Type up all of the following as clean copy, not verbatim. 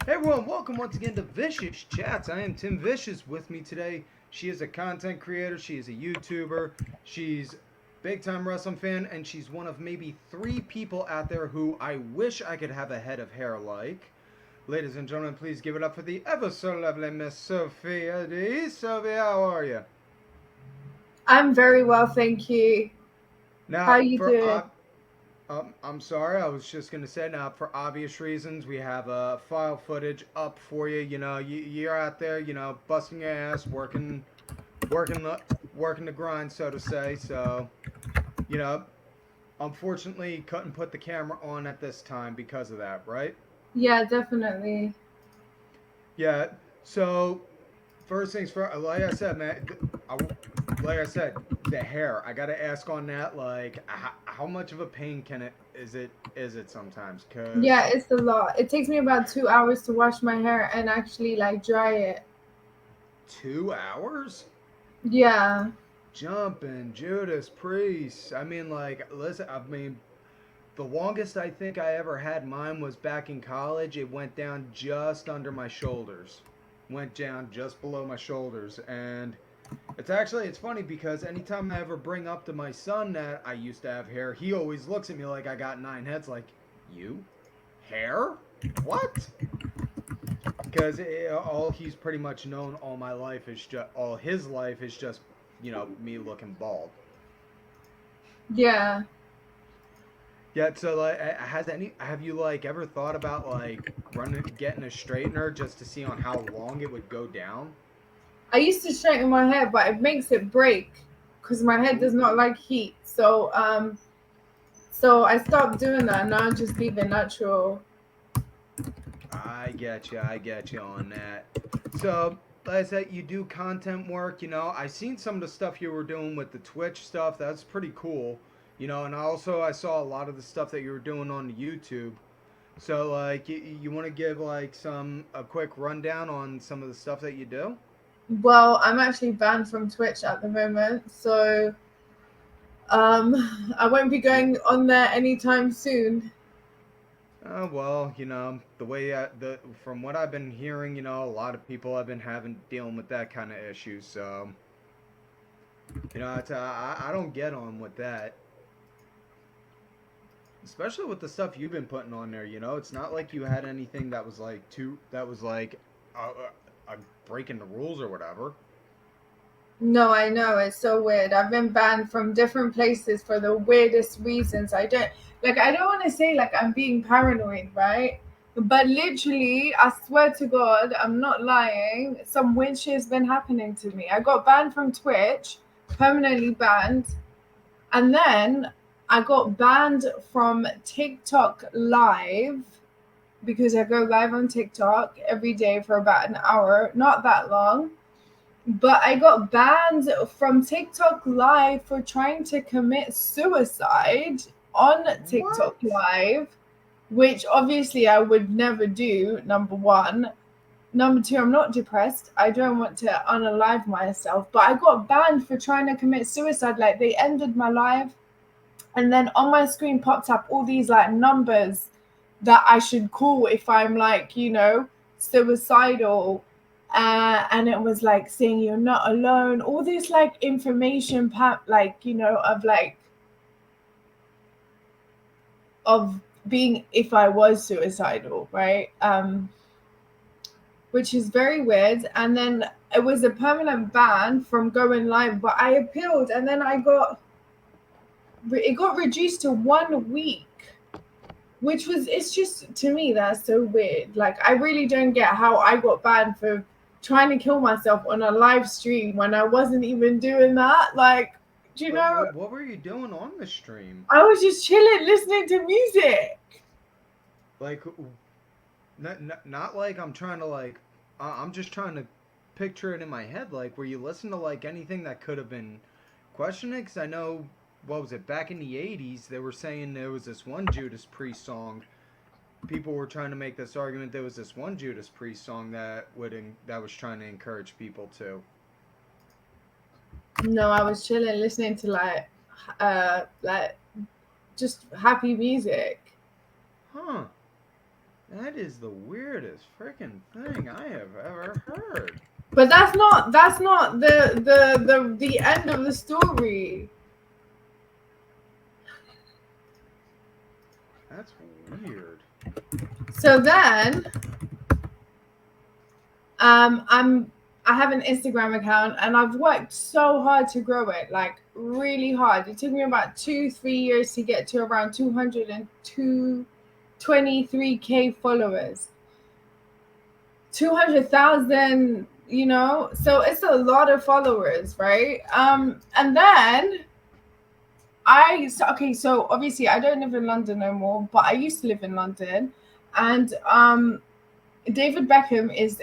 Hey everyone, welcome once again to Vicious Chats. I am Tim Vicious. With me today, she is a content creator, she is a YouTuber, she's big time wrestling fan, and she's one of maybe three people out there who I wish I could have a head of hair like. Ladies and gentlemen, please give it up for the ever so lovely Miss Sophia Dee. Sophia, how are you? I'm very well, thank you. How Now, you doing? I'm sorry. I was just gonna say now, for obvious reasons, we have file footage up for you. You're out there, busting your ass, working the working the grind, so to say. So, you know, unfortunately, couldn't put the camera on at this time because of that, right? Yeah, definitely. Yeah. So, first things first. Like I said, man. Like I said, the hair. I gotta ask on that. Like, how much of a pain can it is it is it sometimes? Yeah, Cause it's a lot. It takes me about 2 hours to wash my hair and actually like dry it. 2 hours. Yeah. Jumping Judas Priest. I mean, like, listen. I mean, the longest I think I ever had mine was back in college. It went down just under my shoulders. Went down just below my shoulders. And it's funny because anytime I ever bring up to my son that I used to have hair, he always looks at me like I got nine heads. Like, you? Hair? What? Because all he's pretty much known all my life is just all his life is just me looking bald. Yeah. Yeah, so like, have you like ever thought about like getting a straightener just to see on how long it would go down? I used to straighten my hair, but it makes it break because my head does Ooh, not like heat. So I stopped doing that and now I just leave it natural. I get you on that. So, like I said, you do content work. I seen some of the stuff you were doing with the Twitch stuff. That's pretty cool. And also I saw a lot of the stuff that you were doing on the YouTube. So, like, you want to give like a quick rundown on some of the stuff that you do? Well, I'm actually banned from Twitch at the moment, so I won't be Yeah. going on there anytime soon. Well, the way the from what I've been hearing, a lot of people have been having dealing with that kind of issue. So, I don't get on with that, especially with the stuff you've been putting on there. It's not like you had anything that was like breaking the rules or whatever. No, I know. It's so weird. I've been banned from different places for the weirdest reasons. I don't want to say like I'm being paranoid, right? But literally, I swear to God, I'm not lying. Some weird shit has been happening to me. I got banned from Twitch, permanently banned. And then I got banned from TikTok Live because I go live on TikTok every day for about an hour, not that long, but I got banned from TikTok Live for trying to commit suicide on TikTok What? Live, which obviously I would never do, number one. Number two, I'm not depressed. I don't want to unalive myself, but I got banned for trying to commit suicide. Like, they ended my live, and then on my screen popped up all these like numbers that I should call if I'm like, suicidal. And it was like saying you're not alone, all this like information, of being if I was suicidal, right? Which is very weird. And then it was a permanent ban from going live, but I appealed, and then it got reduced to 1 week, which was it's just to me that's so weird. Like, I really don't get how I got banned for trying to kill myself on a live stream when I wasn't even doing that. Like, do you But know, what were you doing on the stream? I was just chilling listening to music. Like, not like I'm trying to like. I'm just trying to picture it in my head. Like, were you listening to like anything that could have been questioning? Because I know, what was it, back in the '80s? They were saying there was this one Judas Priest song. People were trying to make this argument. There was this one Judas Priest song that was trying to encourage people to. No, I was chilling listening to like just happy music. Huh? That is the weirdest freaking thing I have ever heard. But that's not the end of the story. That's weird. So then I have an Instagram account and I've worked so hard to grow it, like really hard. It took me about 2-3 years to get to around 223K followers. 200,000, so it's a lot of followers, right? And then so obviously I don't live in London no more, but I used to live in London, and David Beckham is,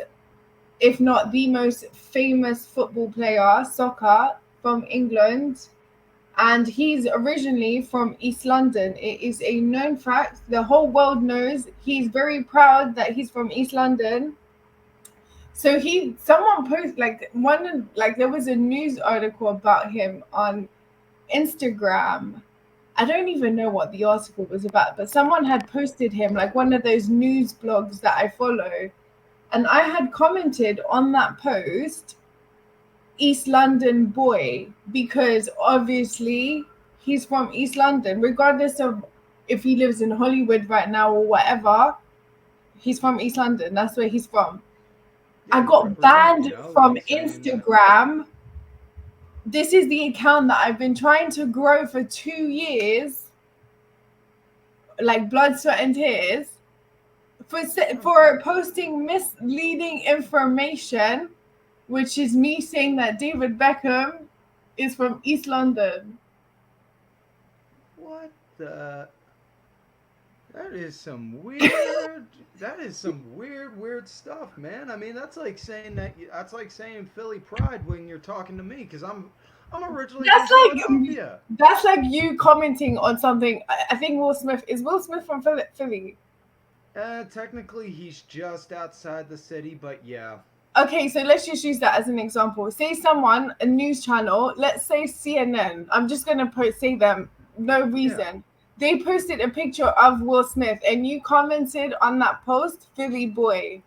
if not the most famous football player, soccer from England. And he's originally from East London. It is a known fact. The whole world knows. He's very proud that he's from East London. So someone posted there was a news article about him on Instagram. I don't even know what the article was about, but someone had posted him, like one of those news blogs that I follow. And I had commented on that post, East London boy, because obviously he's from East London, regardless of if he lives in Hollywood right now or whatever. He's from East London. That's where he's from. Yeah, I you got represent, banned from like saying that. Instagram. This is the account that I've been trying to grow for 2 years, like blood, sweat, and tears, for posting misleading information, which is me saying that David Beckham is from East London. What the? That is some weird. That is some weird stuff, man. I mean, that's like saying that's like saying Philly pride when you're talking to me, because I'm originally from That's like Philadelphia. that's like you commenting on something. I think Will Smith from Philly. Technically, he's just outside the city, but yeah. Okay, so let's just use that as an example. Say someone, a news channel, let's say CNN. I'm just gonna say them, no Yeah. reason. They posted a picture of Will Smith, and you commented on that post, Philly boy,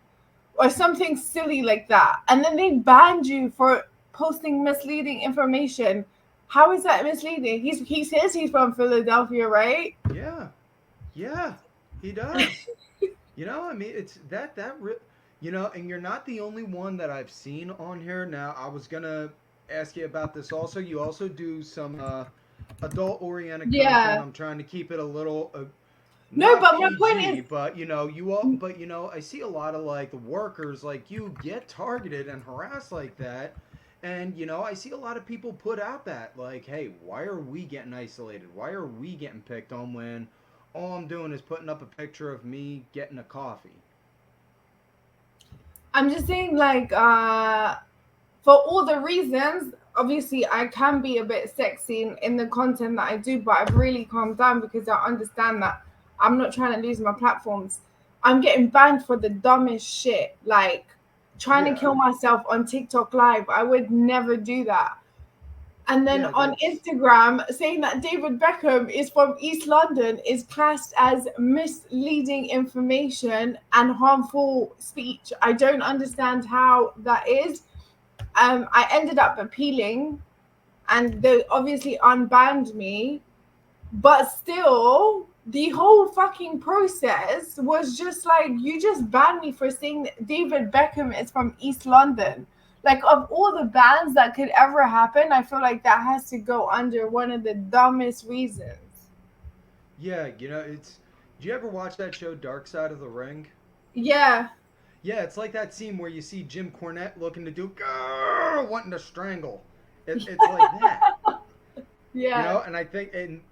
or something silly like that, and then they banned you for posting misleading information. How is that misleading? He says he's from Philadelphia, right? Yeah. Yeah. He does. I mean, it's and you're not the only one that I've seen on here. Now, I was gonna ask you about this also. You also do some adult-oriented content. Yeah. I'm trying to keep it a little No, not but my point PG, is, but you all, but I see a lot of like the workers like you get targeted and harassed like that. And I see a lot of people put out that like, hey, why are we getting isolated? Why are we getting picked on when all I'm doing is putting up a picture of me getting a coffee? I'm just saying, like, for all the reasons, obviously I can be a bit sexy in the content that I do, but I've really calmed down because I understand that I'm not trying to lose my platforms. I'm getting banned for the dumbest shit, like trying to Yeah, kill myself on TikTok live. I would never do that. And then yeah, on that's Instagram, saying that David Beckham is from East London is classed as misleading information and harmful speech. I don't understand how that is. I ended up appealing, and they obviously unbanned me. But still, the whole fucking process was just like, you just banned me for saying that David Beckham is from East London. Like, of all the bans that could ever happen, I feel like that has to go under one of the dumbest reasons. yeah. It's. Do you ever watch that show Dark Side of the Ring? Yeah, Yeah, it's like that scene where you see Jim Cornette looking to do wanting to strangle. It's like that. yeah. And I think and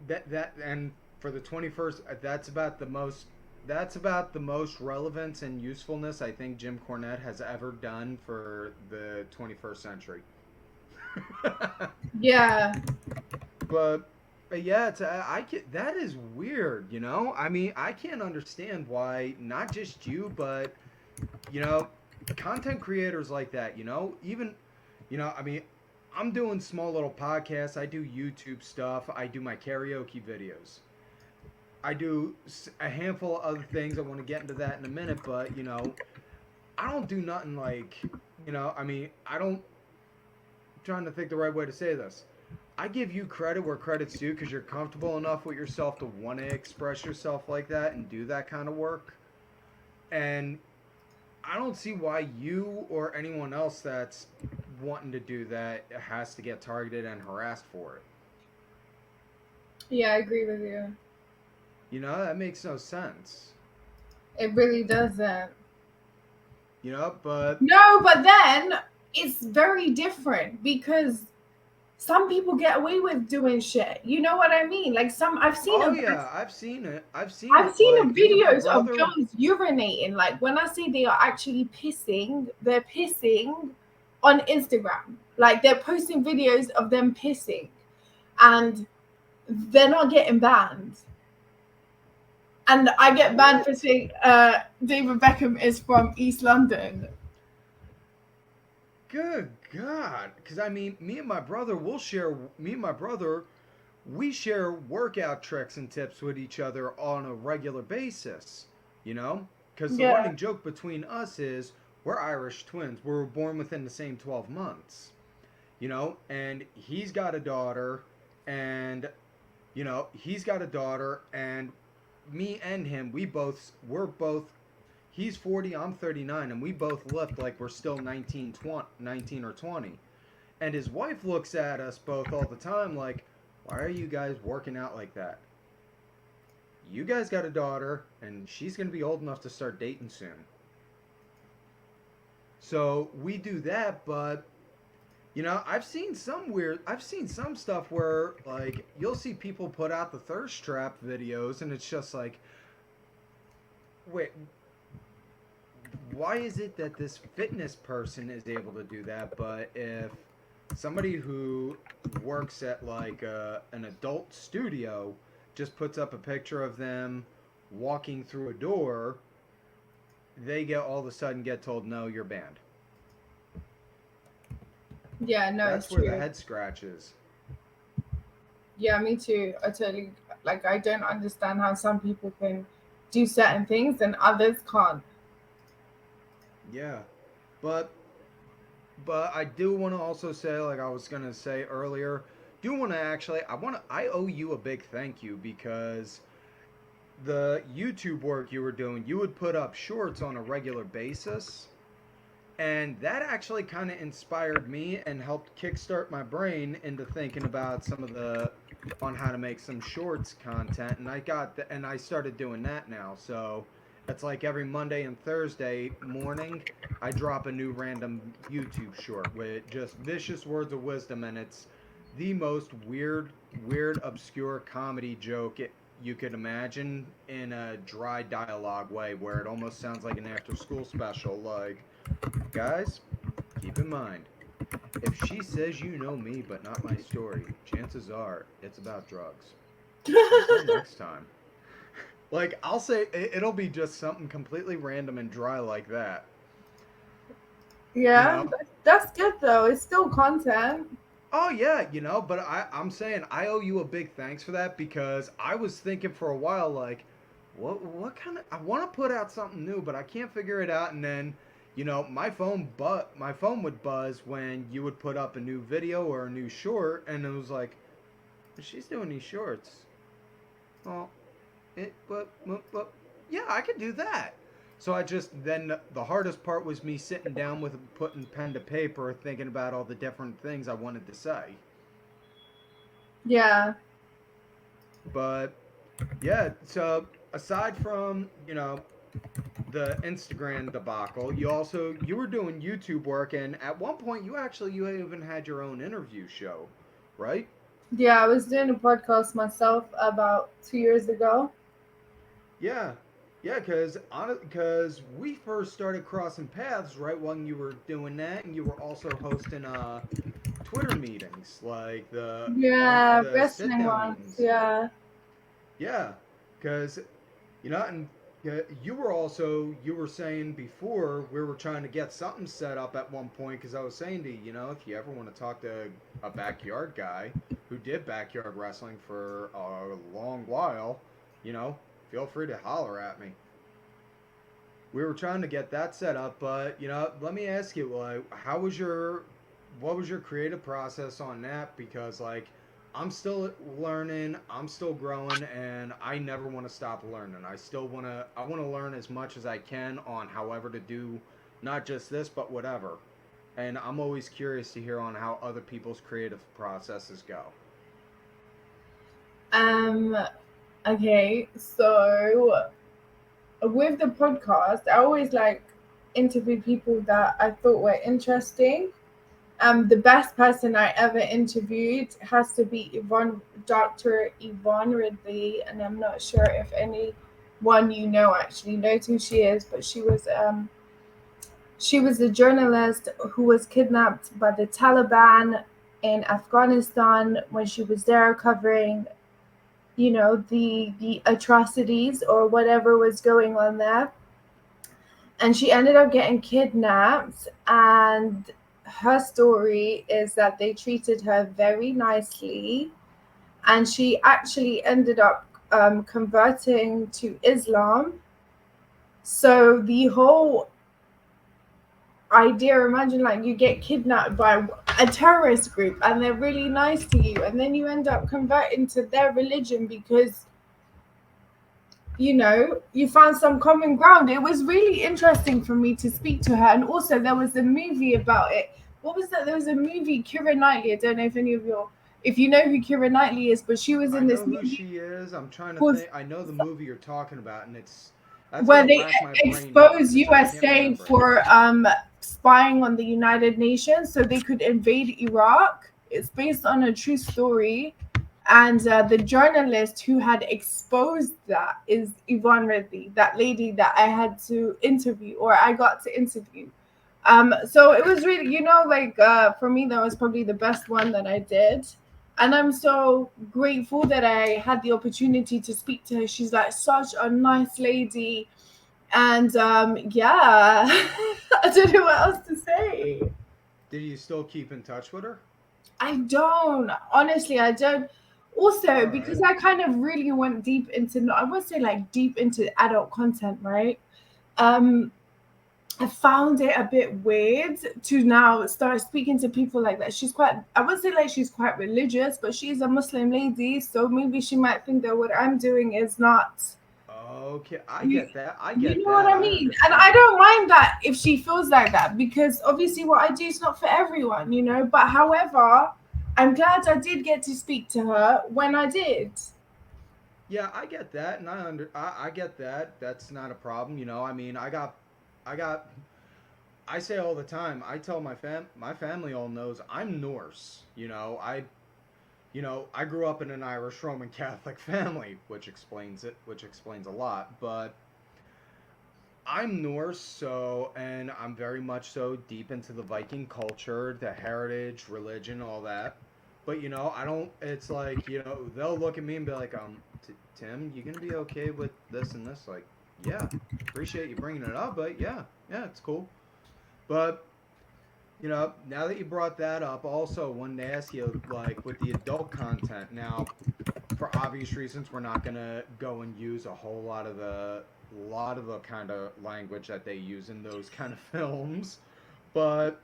for the 21st, that's about the most relevance and usefulness I think Jim Cornette has ever done for the 21st century. Yeah. but yeah, that is weird. I mean, I can't understand why not just you, but you know, content creators like that. Even I mean, I'm doing small little podcasts. I do YouTube stuff. I do my karaoke videos. I do a handful of other things. I want to get into that in a minute, but I don't do nothing like, I mean, I don't. I'm trying to think the right way to say this. I give you credit where credit's due because you're comfortable enough with yourself to want to express yourself like that and do that kind of work. And I don't see why you or anyone else that's wanting to do that has to get targeted and harassed for it. Yeah, I agree with you. That makes no sense. It really doesn't. But No, but then it's very different because some people get away with doing shit. You know what I mean? Like some, oh yeah, I've seen it. I've seen I've it. seen Like me and my videos of brother. girls urinating. Like when I say they are actually pissing, they're pissing on Instagram. Like they're posting videos of them pissing, and they're not getting banned. And I get banned for What? saying David Beckham is from East London. Good God! Because I mean, me and my brother will share. Me and my brother, we share workout tricks and tips with each other on a regular basis. You know, because the Yeah, running joke between us is we're Irish twins. We were born within the same 12 months. And he's got a daughter, and he's got a daughter, and me and him, we're both. He's 40, I'm 39, and we both lift like we're still 19 or 20. And his wife looks at us both all the time like, why are you guys working out like that? You guys got a daughter, and she's going to be old enough to start dating soon. So we do that, but I've seen some stuff where like you'll see people put out the thirst trap videos, and it's just like, wait, why is it that this fitness person is able to do that, but if somebody who works at like an adult studio just puts up a picture of them walking through a door, they get all of a sudden get told no, you're banned. yeah, no, That's it's where the true. head scratches. Yeah, me too. I totally like. I don't understand how some people can do certain things and others can't. Yeah, but I do want to also say, like I was gonna say earlier, do want to actually, I owe you a big thank you because the YouTube work you were doing, you would put up shorts on a regular basis, and that actually kind of inspired me and helped kickstart my brain into thinking about some of the on how to make some shorts content, and I started doing that now. So it's like every Monday and Thursday morning I drop a new random YouTube short with just vicious words of wisdom, and it's the most weird obscure comedy joke you could imagine in a dry dialogue way where it almost sounds like an after school special, like, guys, keep in mind, if she says you know me but not my story, chances are it's about drugs. Until next time. Like, I'll say it'll be just something completely random and dry like that. You Yeah, know? that's good though. It's still content. Oh, yeah, but I'm saying I owe you a big thanks for that because I was thinking for a while, like, what kind of. I want to put out something new, but I can't figure it out. And then, my phone would buzz when you would put up a new video or a new short, and it was like, she's doing these shorts. Well, but yeah, I could do that. So I just then the hardest part was me sitting down with putting pen to paper, thinking about all the different things I wanted to say. Yeah, But yeah, so aside from the Instagram debacle, you were doing YouTube work, and at one point you even had your own interview show, right? yeah. I was doing a podcast myself about 2 years ago. Yeah, yeah, because we first started crossing paths right when you were doing that, and you were also hosting Twitter meetings, like Yeah, the sit wrestling down ones. meetings. Yeah, Yeah, because and you were saying before we were trying to get something set up at one point because I was saying to you, if you ever want to talk to a backyard guy who did backyard wrestling for a long while, feel free to holler at me. We were trying to get that set up, but let me ask you, like, what was your creative process on that? Because like, I'm still learning, I'm still growing, and I never want to stop learning. I want to learn as much as I can on however to do, not just this, but whatever. And I'm always curious to hear on how other people's creative processes go. Um, okay, so with the podcast, I always like interview people that I thought were interesting. The best person I ever interviewed has to be Dr. Yvonne Ridley, and I'm not sure if anyone actually knows who she is, but she was a journalist who was kidnapped by the Taliban in Afghanistan when she was there covering, the atrocities or whatever was going on there. And she ended up getting kidnapped, and her story is that they treated her very nicely, and she actually ended up converting to Islam. So the whole idea, imagine like you get kidnapped by a terrorist group and they're really nice to you, and then you end up converting to their religion because you found some common ground. It was really interesting for me to speak to her. And also there was a movie about it. What was that? There was a movie, Keira Knightley. I don't know if you know who Keira Knightley is, but she was I in this know who movie she is. I'm trying to called, think. I know the movie you're talking about, and that's where gonna they rack my brain now expose because I can't USA remember it. for spying on the United Nations so they could invade Iraq. It's based on a true story. And the journalist who had exposed that is Yvonne Ridley, that lady that I had to interview, or I got to interview. So it was really, for me, that was probably the best one that I did. And I'm so grateful that I had the opportunity to speak to her. She's like such a nice lady. And yeah, I don't know what else to say. Did you still keep in touch with her? I don't. Honestly, I don't. Also, All because right. I kind of really went deep into, no, I would say like deep into adult content, right? Um, I found it a bit weird to now start speaking to people like that. I would say like she's quite religious, but she's a Muslim lady, so maybe she might think that what I'm doing is not. Okay, I You, get that. I you get know what that. I I mean? And I understand. don't mind that if she feels like that, because obviously what I do is not for everyone. But however, I'm glad I did get to speak to her when I did. Yeah, I get that, and I get that. That's not a problem. I mean, I got. I say all the time. I tell my family all knows I'm Norse. I grew up in an Irish Roman Catholic family, which explains a lot. But I'm Norse, and I'm very much so deep into the Viking culture, the heritage, religion, all that. But I don't. It's like they'll look at me and be like, Tim, you gonna be okay with this and this? Like, yeah, appreciate you bringing it up, but yeah, yeah, it's cool. But now that you brought that up, also wanted to ask you, like, with the adult content. Now, for obvious reasons, we're not gonna go and use a whole lot of the kind of language that they use in those kind of films. But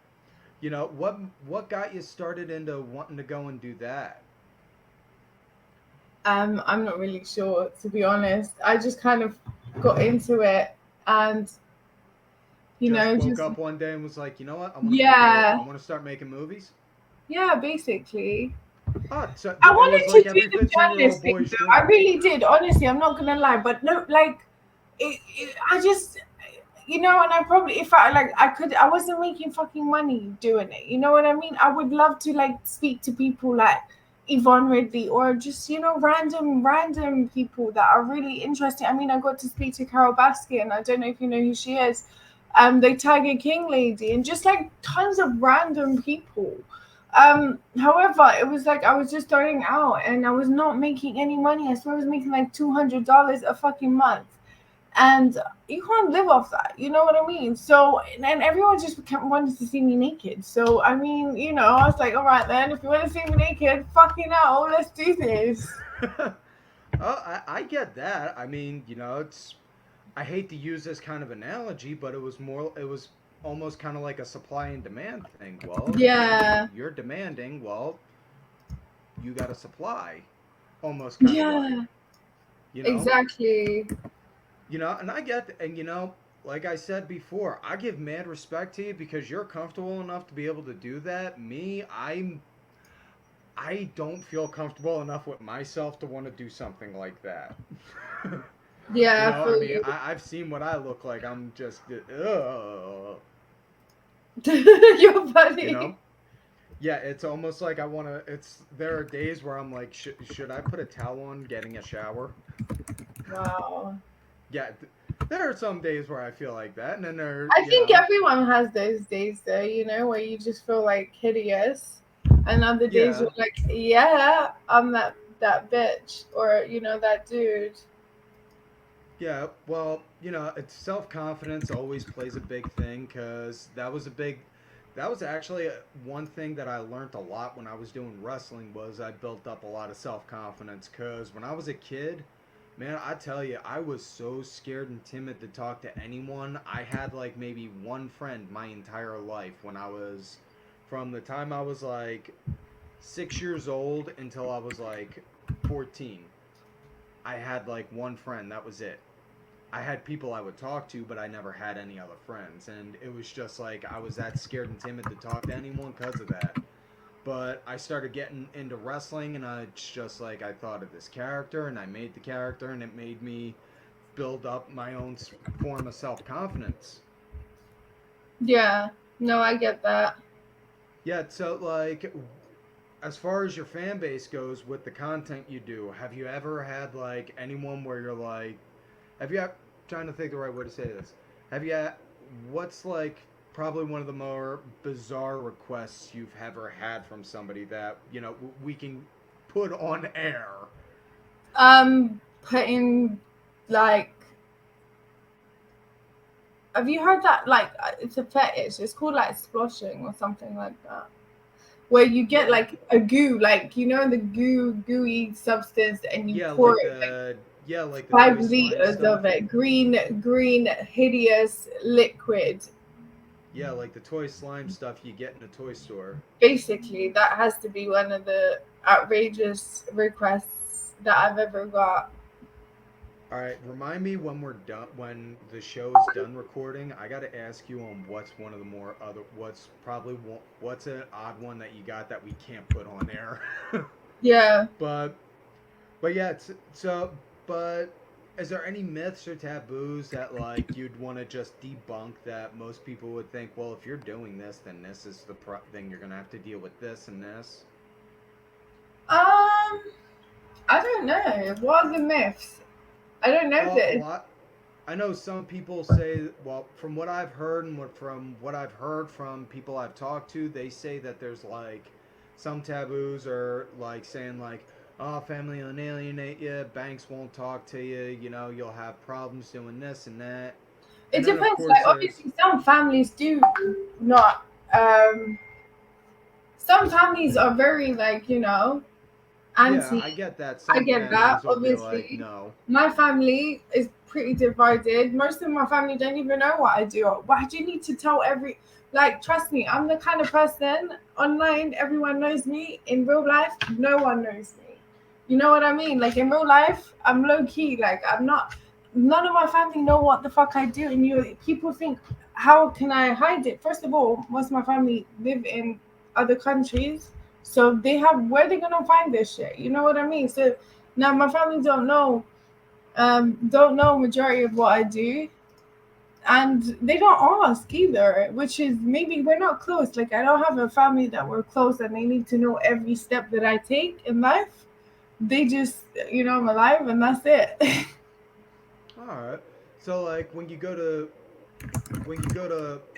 what got you started into wanting to go and do that? I'm not really sure, to be honest. I just kind of got into it, and Just woke just up one day and was like, you know what? yeah, I want to start making movies. yeah, basically. Oh, so I it was wanted to like do every the 15-year-old journalist thing boy's though. I dream. really did. Honestly, I'm not gonna lie, but no, like, I just, and I probably, if I like, I wasn't making fucking money doing it. You know what I mean? I would love to like speak to people like Yvonne Ridley, or just random people that are really interesting. I mean, I got to speak to Carol Baskin. I don't know if you know who she is. The Tiger King lady, and just like tons of random people. However, it was like I was just starting out and I was not making any money. I swear I was making like $200 a fucking month. And you can't live off that, you know what I mean? So, and everyone just wanted to see me naked. So, I mean, I was like, all right, then, if you want to see me naked, fucking hell, let's do this. Oh, I get that. I mean, it's. I hate to use this kind of analogy, but it was almost kind of like a supply and demand thing. Well, Yeah, you're demanding. Well, you got to supply. Almost kind of like, yeah, you know, exactly. and I get, and like I said before, I give mad respect to you because you're comfortable enough to be able to do that. Me, I don't feel comfortable enough with myself to want to do something like that. Yeah, I I feel mean, you. I've seen what I look like. I'm just, You're you funny. know. Yeah, it's almost like I want to. There are days where I'm like, should I put a towel on getting a shower? Wow. Yeah, there are some days where I feel like that, and then I think everyone has those days though, where you just feel like hideous. And other days you're yeah, like, yeah, I'm that bitch or that dude. yeah. Well, it's self confidence always plays a big thing because that was actually one thing that I learned a lot when I was doing wrestling was I built up a lot of self confidence because when I was a kid, man, I tell you, I was so scared and timid to talk to anyone. I had like maybe one friend my entire life when I was from the time I was like 6 years old until I was like 14. I had like one friend, that was it. I had people I would talk to, but I never had any other friends. And it was just like I was that scared and timid to talk to anyone because of that. But I started getting into wrestling, and it's just like I thought of this character, and I made the character, and it made me build up my own form of self confidence. Yeah. No, I get that. Yeah, so like as far as your fan base goes with the content you do, have you ever had like anyone where you're like, have you? Trying to think the right way to say this. Have you? What's like probably one of the more bizarre requests you've ever had from somebody that we can put on air? Putting like, have you heard that? Like, it's a fetish. It's called like sploshing or something like that. Where you get What? like a goo, like the gooey substance, and you Yeah, pour it like like the toy five slime liters stuff. of it, green, hideous liquid. Yeah, like the toy slime stuff you get in a toy store. Basically, that has to be one of the outrageous requests that I've ever got. All right, remind me when we're done, when the show's done recording. I got to ask you on what's one of the more other, what's probably what's an odd one that you got that we can't put on air. Yeah. but But yeah, but is there any myths or taboos that like you'd want to just debunk that most people would think, well, if you're doing this, then this is the thing you're gonna have to deal with this and this. Um, I don't know. What are the myths? I don't know Well, a this. lot. I know some people say, well, from what I've heard and from what I've heard from people I've talked to, they say that there's like some taboos are like saying like, oh, family will alienate you, banks won't talk to you, you'll have problems doing this and that. It And then of depends. course Like, there's obviously, some families do not. Some families are very like yeah, anti. I get that I some get that. families will be like, Obviously, no. my family is pretty divided. Most of my family don't even know what I do. Why do you need to tell every? Like, trust me, I'm the kind of person online. Everyone knows me. In real life, no one knows me. You know what I mean? Like in real life, I'm low key. Like I'm not. None of my family know what the fuck I do, and people think, how can I hide it? First of all, most of my family live in other countries, so they have where they gonna find this shit. You know what I mean? So now my family don't know majority of what I do, and they don't ask either, which is maybe we're not close. Like I don't have a family that we're close and they need to know every step that I take in life. They just I'm alive and that's it. All right. So like when you go to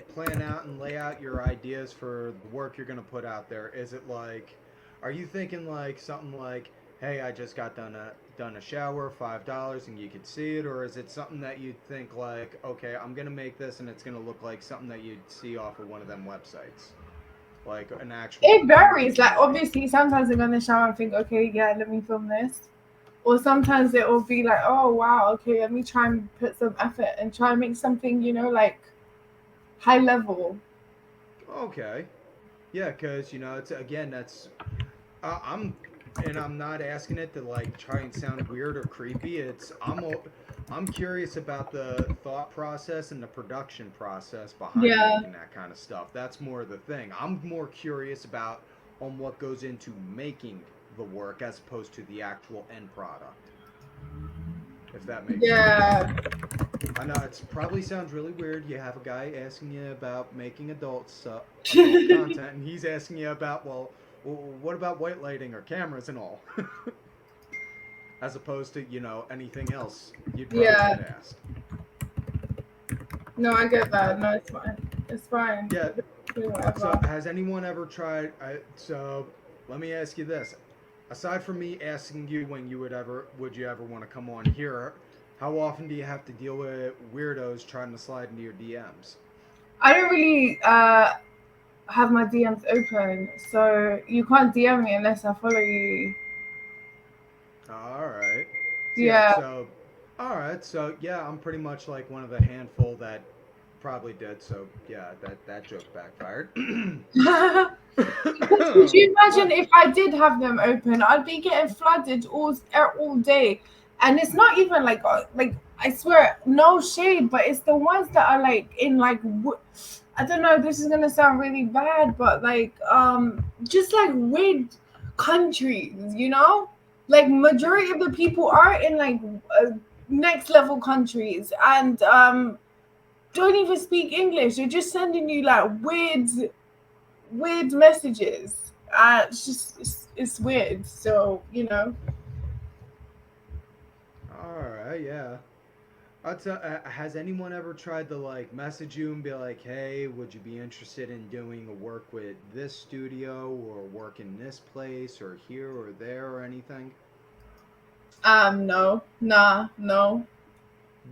plan out and lay out your ideas for the work you're going to put out there, is it like, are you thinking like something like, hey, I just got done a shower, $5, and you could see it, or is it something that you think like, okay, I'm going to make this and it's going to look like something that you'd see off of one of them websites, like an actual It varies. movie Like movie? obviously sometimes I'm gonna shower and think, okay, yeah, let me film this. Or sometimes it will be like, oh wow, okay, let me try and put some effort and try and make something, like high level. Okay. Yeah, because it's again that's I'm and I'm not asking it to like try and sound weird or creepy. I'm curious about the thought process and the production process behind Yeah. making that kind of stuff. That's more the thing. I'm more curious about on what goes into making the work as opposed to the actual end product. If that makes sense. Yeah. I know it's probably sounds really weird. You have a guy asking you about making adult content, and he's asking you about what about white lighting or cameras and all, as opposed to anything else you'd probably Yeah. get asked. No, I get Uh, that. No, it's fine. It's fine. yeah. Do So whatever. has anyone ever tried? So let me ask you this: aside from me asking you when would you ever want to come on here, how often do you have to deal with weirdos trying to slide into your DMs? I don't really have my DMs open, so you can't DM me unless I follow you. All right. So yeah, Yeah. so all right. So yeah, I'm pretty much like one of the handful that probably did. So yeah, that joke backfired. Because could you imagine But if I did have them open? I'd be getting flooded all day, and it's not even like I swear, no shade, but it's the ones that are like in like I don't know. This is gonna sound really bad, but like just like weird countries, like majority of the people are in like next level countries, and don't even speak English. They're just sending you like weird messages. It's just it's weird. So all right, yeah. Has anyone ever tried to like message you and be like, "Hey, would you be interested in doing a work with this studio or work in this place or here or there or anything?" no, nah, no.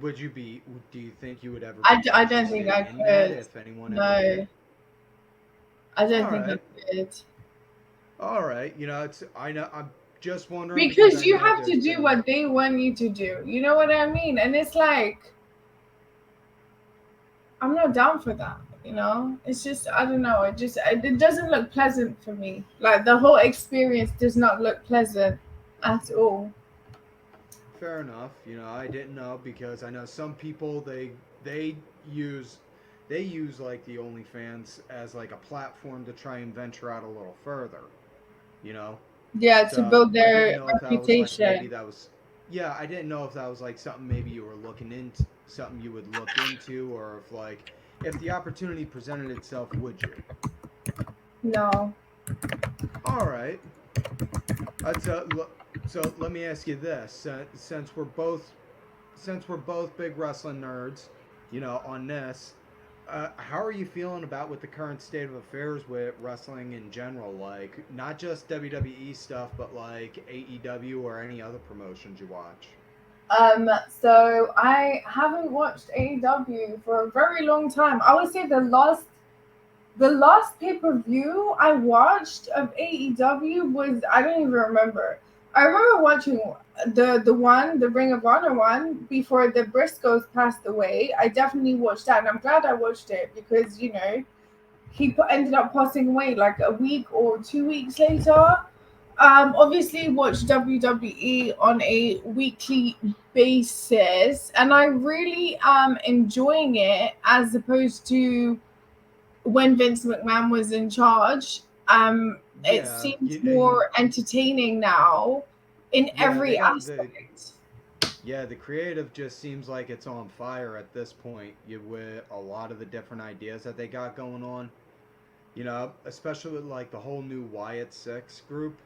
Would you be? Do you think you would ever I, be d- I don't think interested I in that could. if anyone ever No, did? I don't All think I right. could. All right, it's I know I'm just wondering because Because I you know have there's to do been what they want you to do. You know what I mean? And it's like I'm not down for that. It's just I don't know. It doesn't look pleasant for me. Like the whole experience does not look pleasant at all. fair enough. I didn't know because I know some people they use they use like the OnlyFans as like a platform to try and venture out a little further. You know, Yeah, to so build I didn't their know if that was like maybe reputation. that was yeah I didn't know if that was like something maybe you were looking into something you would look into or if like if the opportunity presented itself, would you? No. All right. So let me ask you this: since we're both big wrestling nerds, on this, how are you feeling about with the current state of affairs with wrestling in general? Like not just WWE stuff, but like AEW or any other promotions you watch. So I haven't watched AEW for a very long time. I would say the last pay-per-view I watched of AEW was I don't even remember. I remember watching the Ring of Honor one before the Briscoes passed away. I definitely watched that, and I'm glad I watched it because ended up passing away like a week or 2 weeks later. Obviously watch WWE on a weekly basis, and I really am enjoying it as opposed to when Vince McMahon was in charge. It Yeah, seems and more entertaining now in yeah, they every got the aspect. yeah the creative just seems like it's on fire at this point. You with a lot of the different ideas that they got going on. Especially with like the whole new Wyatt Six group.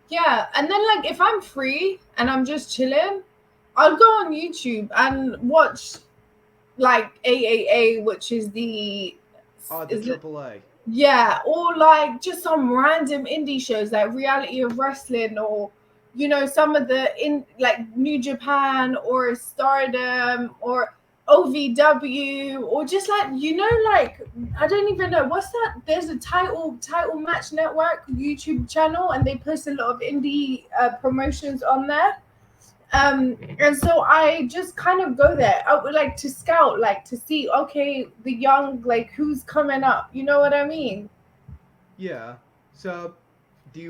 Yeah, and then like if I'm free and I'm just chilling, I'll go on YouTube and watch like AAA, which is the Oh, the is it AAA. yeah, or like just some random indie shows like Reality of Wrestling, or some of the in like New Japan or Stardom, or OVW, or just like, you know, like, I don't even know what's that. There's a title match network YouTube channel, and they post a lot of indie promotions on there. And so I just kind of go there. I would like to scout, like to see, okay, the young, like who's coming up. You know what I mean? Yeah. So, do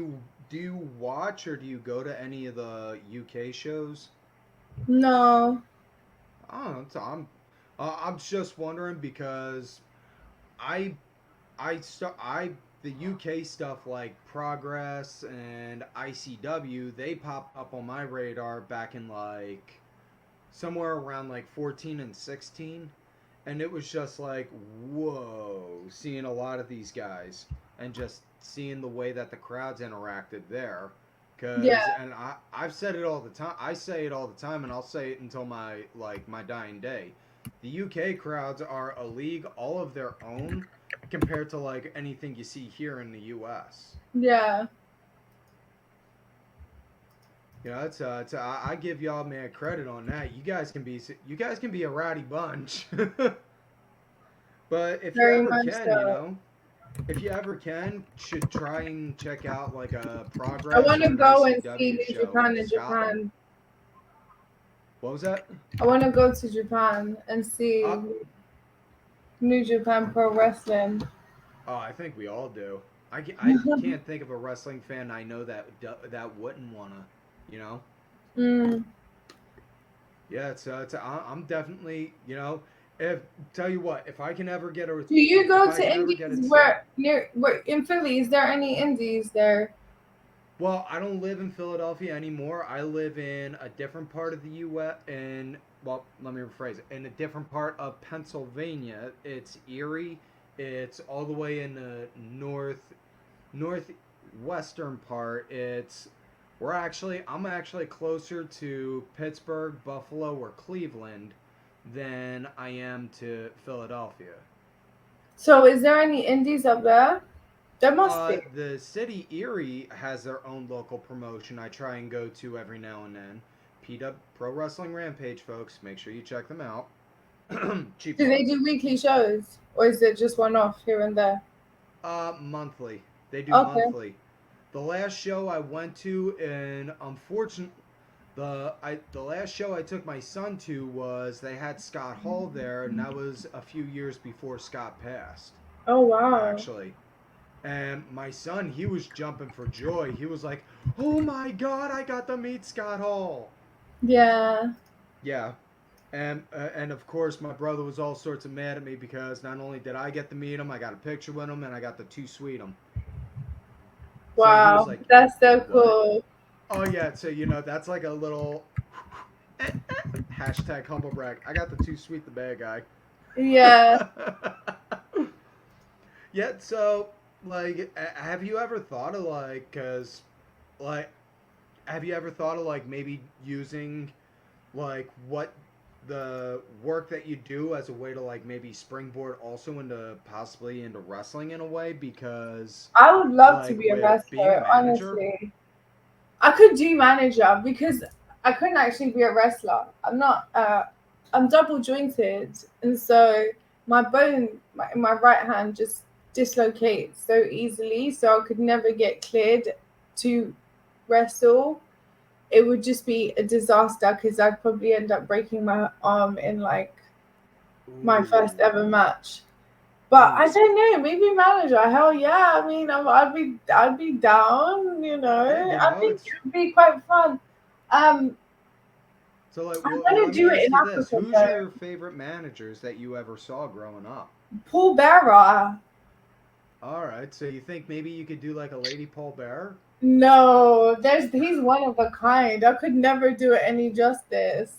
you watch or do you go to any of the UK shows? No. Oh, so I'm just wondering because I I the UK stuff like Progress and ICW, they popped up on my radar back in like somewhere around like 14 and 16, and it was just like whoa, seeing a lot of these guys and just seeing the way that the crowds interacted there. Cause Yeah. and I've said it all the time. I say it all the time, and I'll say it until my dying day. The UK crowds are a league all of their own compared to like anything you see here in the US. Yeah. You know, I give y'all man credit on that. You guys can be a rowdy bunch. But if you Very ever much can, so. if you ever can, should try and check out like a I Progress want or to an go and see ICW New show Japan in in Scotland. Japan. What was that? I want to go to Japan and Uh, see New Japan Pro Wrestling. oh, I think we all do. I can't think of a wrestling fan I know that wouldn't wanna, you know. Mm. Yeah, I'm definitely, if tell you what, if I can ever get a Do you if go I to can ever get indies a ticket. where near where in Philly? Is there any indies there? Well, I don't live in Philadelphia anymore. I live in a different part of the U.S. Well, let me rephrase it. In a different part of Pennsylvania. It's Erie. It's all the way in the northwestern part. I'm actually closer to Pittsburgh, Buffalo, or Cleveland than I am to Philadelphia. So is there any indies up there? There must be. The city Erie has their own local promotion I try and go to every now and then. PW Pro Wrestling Rampage, folks. Make sure you check them out. Cheap Do plug. they do weekly shows, or is it just one off here and there? Monthly. They do Okay. monthly. The last show I went to, and unfortunately, the last show I took my son to was they had Scott Hall there, and that was a few years before Scott passed, Oh wow. actually. And my son, he was jumping for joy. He was like, "Oh my God, I got to meet Scott Hall!" Yeah. Yeah, and of course, my brother was all sorts of mad at me because not only did I get to meet him, I got a picture with him, and I got to two sweet him. So he was Wow. like, That's so "What?" cool. Oh yeah, so that's like a little hashtag humble brag. I got the two sweet the bad guy. Yeah. Yeah, so like, have you ever thought of like, cause like, have you ever thought of like maybe using like what the work that you do as a way to like maybe springboard also into possibly into wrestling in a way because I would love to like be a with being a wrestler, manager. honestly. I could do manager because I couldn't actually be a wrestler. I'm double jointed, and so my bone in my right hand just dislocates so easily. So I could never get cleared to wrestle. It would just be a disaster because I'd probably end up breaking my arm in like my first Ooh, ever match. But I ooh. don't know, maybe manager. Hell yeah! I mean, I'd be down. You know, Yeah, I think it's it'd be quite fun. Um, so like. I'm Well, gonna let me do it ask in you this: Africa who's though. your favorite managers that you ever saw growing up? Paul Bearer. All right, so you think maybe you could do like a Lady Paul Bearer? No, he's one of a kind. I could never do it any justice.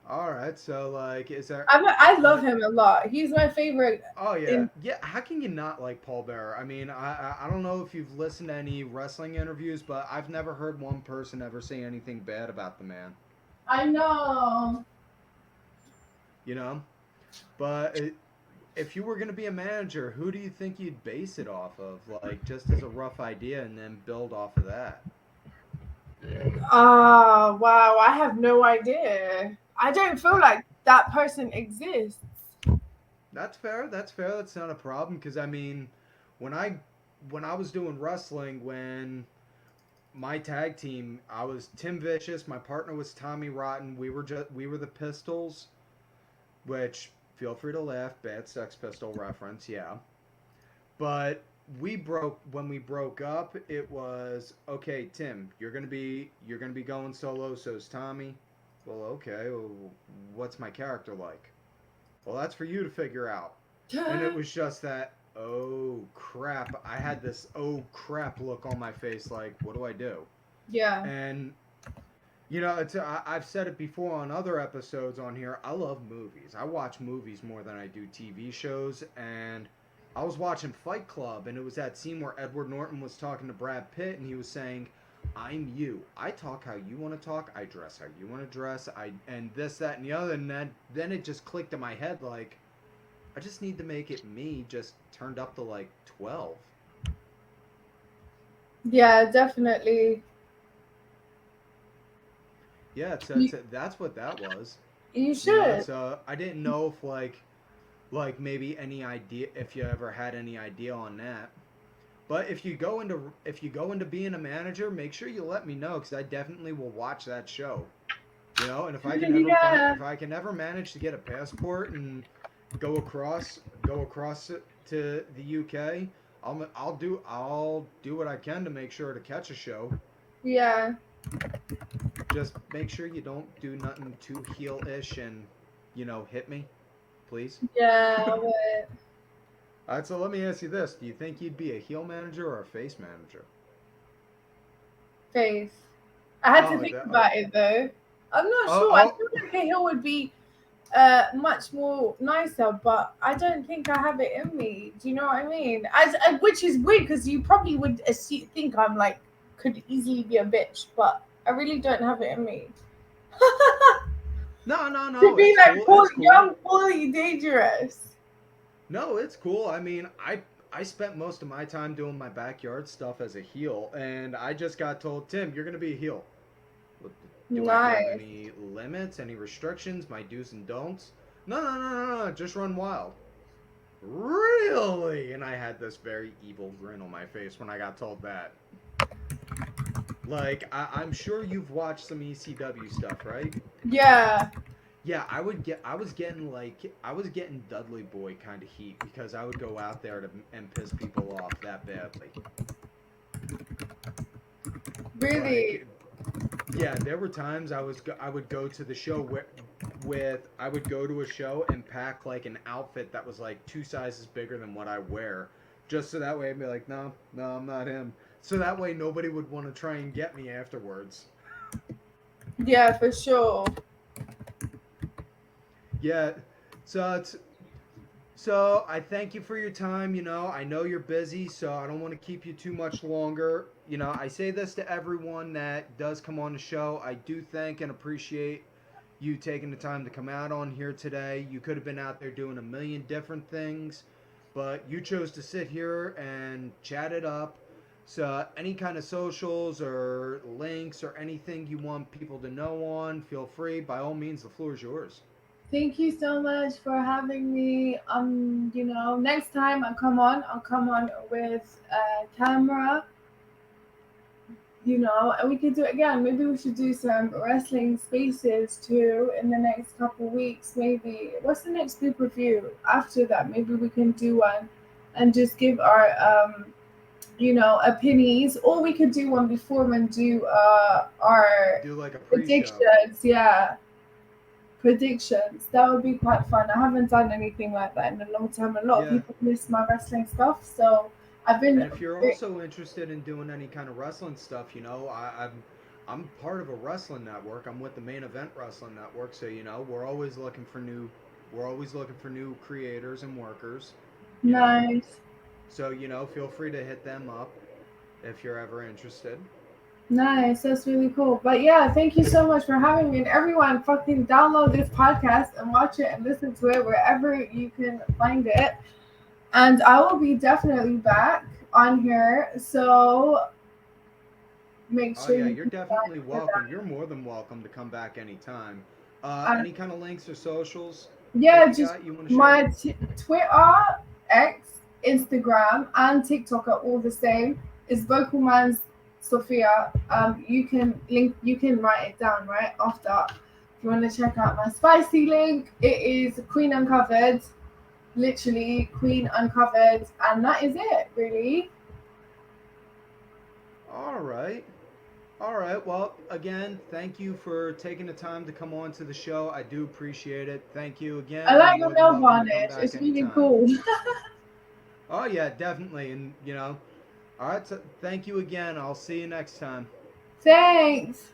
All right, so like, is there I love like? him a lot. He's my favorite. Oh yeah, In yeah. How can you not like Paul Bearer? I mean, I don't know if you've listened to any wrestling interviews, but I've never heard one person ever say anything bad about the man. I know. You know, but if you were gonna be a manager, who do you think you'd base it off of? Like, just as a rough idea, and then build off of that. Ah, wow. I have no idea. I don't feel I, like that person exists. That's fair. That's fair. That's not a problem. Because I mean, when I when I was doing wrestling, when my tag team, I was Tim Vicious. My partner was Tommy Rotten. We were the Pistols, which feel free to laugh. Bad Sex Pistol reference, yeah. But we broke when we broke up. It was okay, Tim. You're gonna be going solo. So's Tommy. Well, okay. Well, what's my character like? Well, that's for you to figure out. And it was just that, oh crap. I had this oh crap look on my face like, what do I do? Yeah. And I've said it before on other episodes on here. I love movies. I watch movies more than I do TV shows. And I was watching Fight Club, and it was that scene where Edward Norton was talking to Brad Pitt, and he was saying, "I'm you. I talk how you want to talk. I dress how you want to dress. I and this, that, and the other." And then it just clicked in my head like, I just need to make it me, just turned up to like 12. Yeah, definitely. Yeah, You, that's what that was. you You know, should. so I didn't know if like maybe any idea if you ever had any idea on that. But if you go into being a manager, make sure you let me know because I definitely will watch that show. You know, and Yeah. if I can ever manage to get a passport and go across to the UK, I'll do what I can to make sure to catch a show. Yeah. Just make sure you don't do nothing too heel-ish and hit me, please. Yeah. But All right, so let me ask you this: do you think you'd be a heel manager or a face manager? face. I had to Oh, think about it though. I'm not oh, sure. I oh. feel like a hill would be much more nicer, but I don't think I have it in me. Do you know what I mean? Which is weird because you probably would think I'm like could easily be a bitch, but I really don't have it in me. No, no, To no. be It's like cool. It's cool. young, fully dangerous. No, it's cool. I mean, I spent most of my time doing my backyard stuff as a heel, and I just got told, Tim, you're gonna be a heel. What- Do I have Nice. any limits, any restrictions, my do's and don'ts? No, no, no, no, no. Just run wild. Really? And I had this very evil grin on my face when I got told that. Like, I'm sure you've watched some ECW stuff, right? Yeah. Yeah, I was getting Dudley Boy kind of heat because I would go out there and piss people off that badly. Really. Like, yeah, there were times I would go to the show with I would go to a show and pack like an outfit that was like two sizes bigger than what I wear, just so that way I'd be like, no, no, I'm not him. So that way nobody would want to try and get me afterwards. Yeah, for sure. Yeah, so it's So I thank you for your time. I know you're busy, so I don't want to keep you too much longer. I say this to everyone that does come on the show. I do thank and appreciate you taking the time to come out on here today. You could have been out there doing a million different things, but you chose to sit here and chat it up. So any kind of socials or links or anything you want people to know on, feel free. By all means, the floor is yours. Thank you so much for having me. Next time I'll come on with a camera, and we could do it again. Maybe we should do some wrestling spaces too in the next couple weeks. Maybe what's the next pay per view after that? Maybe we can do one and just give our opinions, or we could do one before and do our Do like a pre-show. predictions. Yeah, predictions. That would be quite fun. I haven't done anything like that in a long time. A lot of Yeah. people miss my wrestling stuff, so I've been. And if you're also interested in doing any kind of wrestling stuff, I'm part of a wrestling network. I'm with the Main Event Wrestling Network, so we're always looking for new creators and workers, you know. Nice, So, feel free to hit them up if you're ever interested. nice. That's really cool. But yeah, thank you so much for having me. And everyone, fucking download this podcast and watch it and listen to it wherever you can find it. And I will be definitely back on here. So make Oh sure yeah, you you're come back definitely for welcome. that. You're more than welcome to come back anytime. Any kind of links or socials that Yeah, you just got you want to share? my Twitter, X, Instagram, and TikTok are all the same. It's Vocal Man's Sophia. You can link. You can write it down right after. If you want to check out my spicy link, it is Queen Uncovered. Literally Queen Uncovered, and that is it. Really. All right. All right. Well, again, thank you for taking the time to come on to the show. I do appreciate it. Thank you I again. You're like your more than nail welcome to come varnish. back It's really anytime. cool. Oh, yeah, definitely. And, all right. So thank you again. I'll see you next time. Thanks.